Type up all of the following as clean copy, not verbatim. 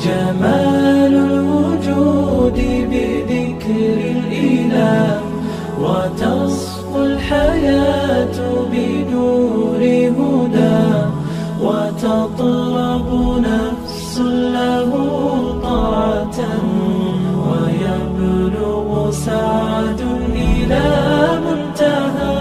جمال الوجود بذكر الإله وتصفو الحياة بنور هدى وتطلب نفس له طاعة ويبلغ سعد إلى منتهى.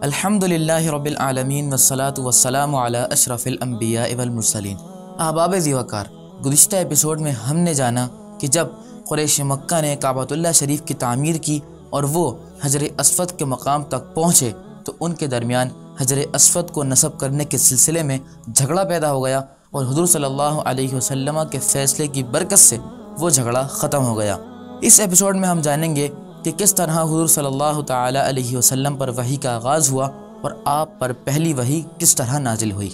الحمدللہ رب العالمین والصلاة والسلام علی اشرف الانبیاء والمرسلین. احباب ذیوکار، گزشتہ ایپیسوڈ میں ہم نے جانا کہ جب قریش مکہ نے کعبۃ اللہ شریف کی تعمیر کی اور وہ حجر اسود کے مقام تک پہنچے تو ان کے درمیان حجر اسود کو نصب کرنے کے سلسلے میں جھگڑا پیدا ہو گیا اور حضور صلی اللہ علیہ وسلم کے فیصلے کی برکت سے وہ جھگڑا ختم ہو گیا. اس ایپیسوڈ میں ہم جانیں گے کہ کس طرح حضور صلی اللہ تعالی علیہ وسلم پر وحی کا آغاز ہوا اور آپ پر پہلی وحی کس طرح نازل ہوئی.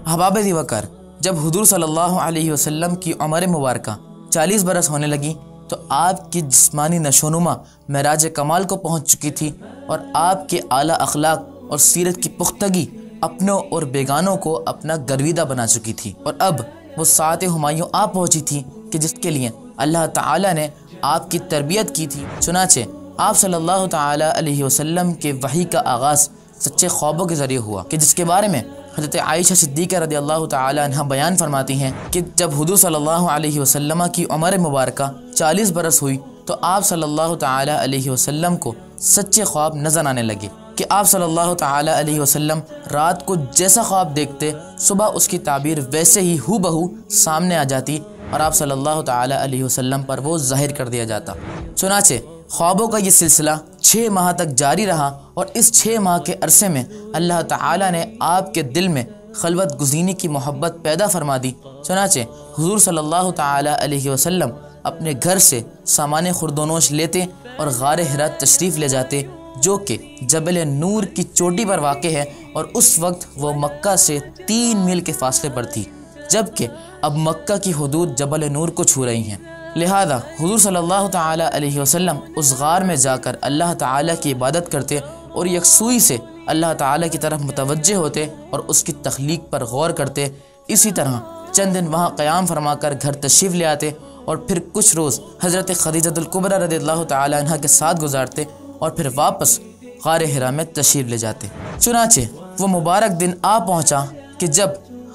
احباب ذیوکار، جب حضور صلی اللہ علیہ وسلم کی عمر مبارکہ 40 برس ہونے لگی تو آپ کی جسمانی نشوونما معراج کمال کو پہنچ چکی تھی اور آپ کے اعلیٰ اخلاق اور سیرت کی پختگی اپنوں اور بیگانوں کو اپنا گرویدہ بنا چکی تھی. اور اب وہ ساعت ہمایوں آ پہنچی تھی کہ جس کے لیے اللہ تعالیٰ نے آپ کی تربیت کی تھی. چنانچہ آپ صلی اللہ تعالی علیہ وسلم کے وحی کا آغاز سچے خوابوں کے ذریعے ہوا کہ جس کے بارے میں حضرت عائشہ صدیقہ رضی اللہ تعالی عنہ بیان فرماتی ہیں کہ جب حضور صلی اللہ علیہ وسلم کی عمر مبارکہ 40 برس ہوئی تو آپ صلی اللہ تعالی علیہ وسلم کو سچے خواب نظر آنے لگے کہ آپ صلی اللہ تعالی علیہ وسلم رات کو جیسا خواب دیکھتے صبح اس کی تعبیر ویسے ہی ہو بہو سامنے آ جاتی اور آپ صلی اللہ تعالی علیہ وسلم پر وہ ظاہر کر دیا جاتا. چنانچہ خوابوں کا یہ سلسلہ 6 ماہ تک جاری رہا اور اس 6 ماہ کے عرصے میں اللہ تعالیٰ نے آپ کے دل میں خلوت گزینی کی محبت پیدا فرما دی. چنانچہ حضور صلی اللہ تعالی علیہ وسلم اپنے گھر سے سامان خردونوش لیتے اور غار حرا تشریف لے جاتے جو کہ جبل نور کی چوٹی پر واقع ہے اور اس وقت وہ مکہ سے 3 میل کے فاصلے پر تھی، جبکہ اب مکہ کی حدود جبل نور کو چھو رہی ہیں. لہذا حضور صلی اللہ تعالی علیہ وسلم اس غار میں جا کر اللہ تعالیٰ کی عبادت کرتے اور یکسوئی سے اللہ تعالیٰ کی طرف متوجہ ہوتے اور اس کی تخلیق پر غور کرتے. اسی طرح چند دن وہاں قیام فرما کر گھر تشریف لے آتے اور پھر کچھ روز حضرت خدیجہ الکبریٰ رضی اللہ تعالی عنہ کے ساتھ گزارتے اور پھر واپس غار حرا میں تشریف لے جاتے. چنانچہ وہ مبارک دن آ پہنچا کہ جب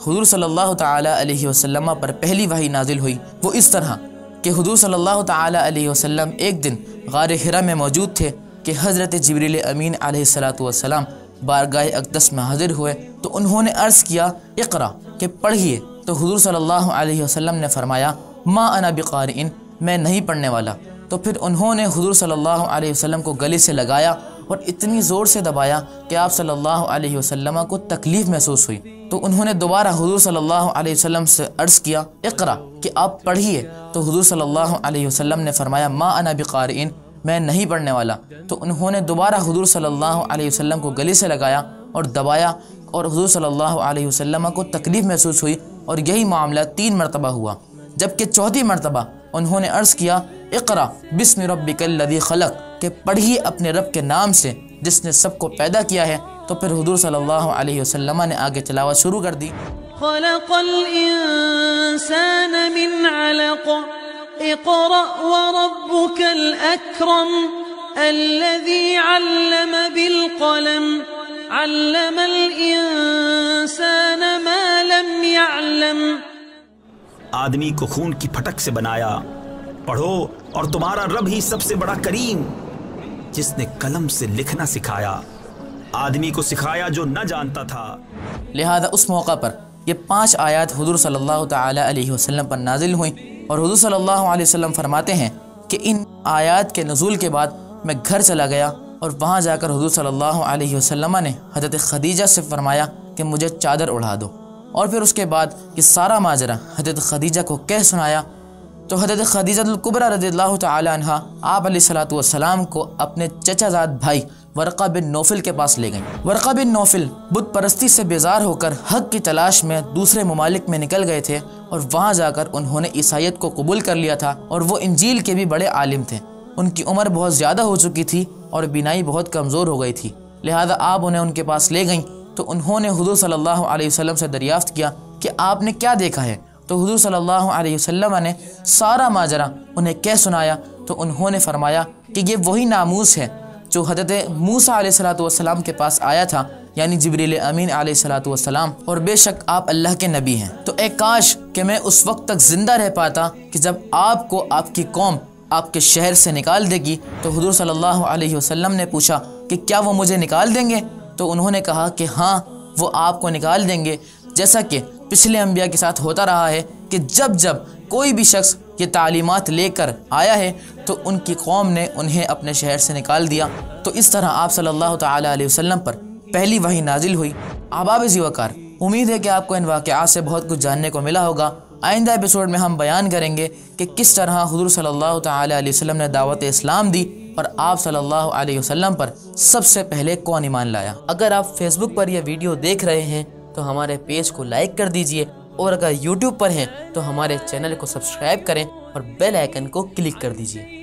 حضور صلی اللہ تعالی علیہ وسلم پر پہلی وحی نازل ہوئی. وہ اس طرح کہ حضور صلی اللہ تعالی علیہ وسلم ایک دن غار حرا میں موجود تھے کہ حضرت جبریل امین علیہ السلام بارگاہ اقدس میں حاضر ہوئے تو انہوں نے عرض کیا اقرا کہ پڑھیے. تو حضور صلی اللہ علیہ وسلم نے فرمایا ما انا بقارئ، میں نہیں پڑھنے والا. تو پھر انہوں نے حضور صلی اللہ علیہ وسلم کو گلے سے لگایا اور اتنی زور سے دبایا کہ آپ صلی اللہ علیہ وسلم کو تکلیف محسوس ہوئی. تو انہوں نے دوبارہ حضور صلی اللہ علیہ وسلم سے عرض کیا اقرا کہ آپ پڑھیے. تو حضور صلی اللہ علیہ وسلم نے فرمایا ما انا بقارئ، میں نہیں پڑھنے والا. تو انہوں نے دوبارہ حضور صلی اللہ علیہ وسلم کو گلے سے لگایا اور دبایا اور حضور صلی اللہ علیہ وسلم کو تکلیف محسوس ہوئی اور یہی معاملہ 3 مرتبہ ہوا. جبکہ 4تھی مرتبہ انہوں نے عرض کیا اقرا بسم ربک الذی خلق کہ پڑھیے اپنے رب کے نام سے جس نے سب کو پیدا کیا ہے. تو پھر حضور صلی اللہ علیہ وسلم نے آگے تلاوت شروع کر دی. خلق الانسان من علق اقرأ وربك الاکرم الذي علم بالقلم علم الانسان ما لم يعلم. آدمی کو خون کی پھٹک سے بنایا، پڑھو اور تمہارا رب ہی سب سے بڑا کریم جس نے قلم سے لکھنا سکھایا، آدمی کو سکھایا جو نہ جانتا تھا. لہذا اس موقع پر یہ 5 آیات حضور صلی اللہ تعالی علیہ وسلم پر نازل ہوئیں اور حضور صلی اللہ علیہ وسلم فرماتے ہیں کہ ان آیات کے نزول کے بعد میں گھر چلا گیا اور وہاں جا کر حضور صلی اللہ علیہ وسلم نے حضرت خدیجہ سے فرمایا کہ مجھے چادر اڑا دو. اور پھر اس کے بعد یہ سارا ماجرا حضرت خدیجہ کو کہہ سنایا. تو حضرت خدیجہ الکبریٰ رضی اللہ تعالی عنہ آپ علیہ السلام کو اپنے چچا زاد بھائی ورقہ بن نوفل کے پاس لے گئیں. ورقہ بن نوفل بت پرستی سے بیزار ہو کر حق کی تلاش میں دوسرے ممالک میں نکل گئے تھے اور وہاں جا کر انہوں نے عیسائیت کو قبول کر لیا تھا اور وہ انجیل کے بھی بڑے عالم تھے. ان کی عمر بہت زیادہ ہو چکی تھی اور بینائی بہت کمزور ہو گئی تھی. لہذا آپ انہیں ان کے پاس لے گئیں تو انہوں نے حضور صلی اللہ علیہ وسلم سے دریافت کیا کہ آپ نے کیا دیکھا ہے. تو حضور صلی اللہ علیہ وسلم نے سارا ماجرا انہیں کہہ سنایا تو انہوں نے فرمایا کہ یہ وہی ناموس ہے جو حضرت موسیٰ علیہ السلام کے پاس آیا تھا، یعنی جبریل امین علیہ السلام، اور بے شک آپ اللہ کے نبی ہیں۔ تو اے کاش کہ میں اس وقت تک زندہ رہ پاتا کہ جب آپ کو آپ کی قوم آپ کے شہر سے نکال دے گی۔ تو حضور صلی اللہ علیہ وسلم نے پوچھا کہ کیا وہ مجھے نکال دیں گے؟ تو انہوں نے کہا کہ ہاں، وہ آپ کو نکال دیں گے، جیسا کہ پچھلے انبیاء کے ساتھ ہوتا رہا ہے کہ جب کوئی بھی شخص یہ تعلیمات لے کر آیا ہے تو ان کی قوم نے انہیں اپنے شہر سے نکال دیا۔ تو اس طرح آپ صلی اللہ تعالی علیہ وسلم پر پہلی وحی نازل ہوئی۔ احباب ذی وقار، امید ہے کہ آپ کو ان واقعات سے بہت کچھ جاننے کو ملا ہوگا۔ آئندہ ایپیسوڈ میں ہم بیان کریں گے کہ کس طرح حضور صلی اللہ تعالی علیہ وسلم نے دعوت اسلام دی اور آپ صلی اللہ علیہ وسلم پر سب سے پہلے کون ایمان لایا۔ اگر آپ فیس بک پر یہ ویڈیو دیکھ رہے ہیں تو ہمارے پیج کو لائک کر دیجئے، اور اگر یوٹیوب پر ہیں تو ہمارے چینل کو سبسکرائب کریں اور بیل آئیکن کو کلک کر دیجئے۔